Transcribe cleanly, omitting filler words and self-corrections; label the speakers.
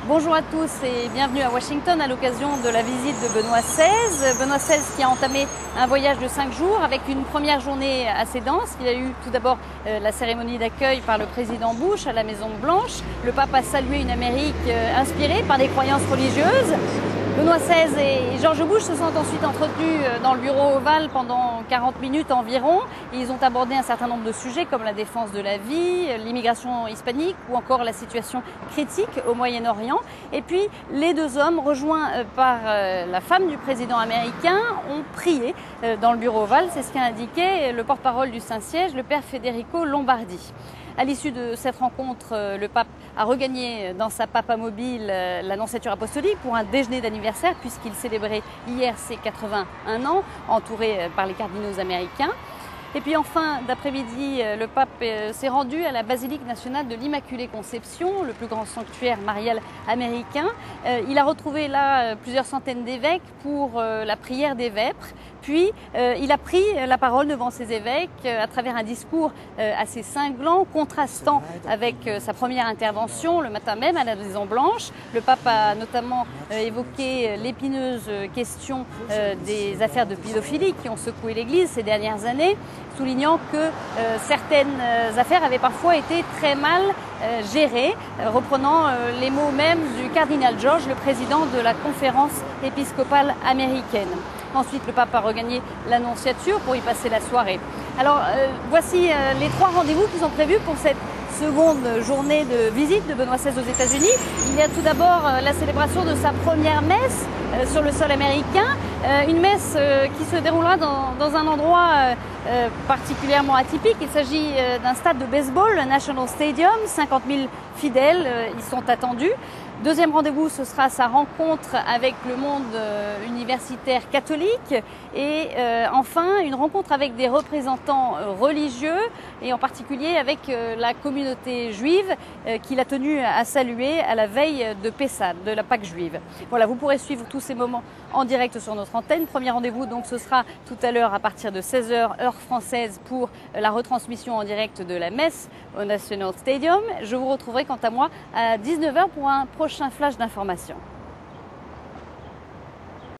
Speaker 1: Bonjour à tous et bienvenue à Washington à l'occasion de la visite de Benoît XVI. Benoît XVI qui a entamé un voyage de 5 jours avec une première journée assez dense. Il a eu tout d'abord la cérémonie d'accueil par le président Bush à la Maison Blanche. Le pape a salué une Amérique inspirée par des croyances religieuses. Benoît XVI et George Bush se sont ensuite entretenus dans le bureau ovale pendant 40 minutes environ. Ils ont abordé un certain nombre de sujets comme la défense de la vie, l'immigration hispanique ou encore la situation critique au Moyen-Orient. Et puis les deux hommes, rejoints par la femme du président américain, ont prié dans le bureau ovale. C'est ce qu'a indiqué le porte-parole du Saint-Siège, le père Federico Lombardi. À l'issue de cette rencontre, le pape a regagné dans sa papamobile l'annonciature apostolique pour un déjeuner d'anniversaire puisqu'il célébrait hier ses 81 ans, entouré par les cardinaux américains. Et puis en fin d'après-midi, le pape s'est rendu à la basilique nationale de l'Immaculée Conception, le plus grand sanctuaire marial américain. Il a retrouvé là plusieurs centaines d'évêques pour la prière des vêpres. Puis il a pris la parole devant ces évêques à travers un discours assez cinglant, contrastant avec sa première intervention le matin même à la Maison Blanche. Le pape a notamment évoqué l'épineuse question des affaires de pédophilie qui ont secoué l'Église ces dernières années, soulignant que certaines affaires avaient parfois été très mal gérées, reprenant les mots même du cardinal George, le président de la conférence épiscopale américaine. Ensuite, le pape a regagné l'annonciature pour y passer la soirée. Alors, voici les 3 rendez-vous qui sont prévus pour cette seconde journée de visite de Benoît XVI aux États-Unis. Il y a tout d'abord la célébration de sa première messe sur le sol américain, une messe qui se déroulera dans un endroit particulièrement atypique. Il s'agit d'un stade de baseball, le National Stadium, 50 000 fidèles y sont attendus. Deuxième rendez-vous, ce sera sa rencontre avec le monde universitaire catholique et enfin une rencontre avec des représentants religieux et en particulier avec la communauté juive qu'il a tenu à saluer à la veille de Pessah, de la Pâque juive. Voilà, vous pourrez suivre tous ces moments en direct sur notre antenne. Premier rendez-vous donc ce sera tout à l'heure à partir de 16h heure française pour la retransmission en direct de la messe au National Stadium. Je vous retrouverai quant à moi à 19h pour un prochain flash d'information.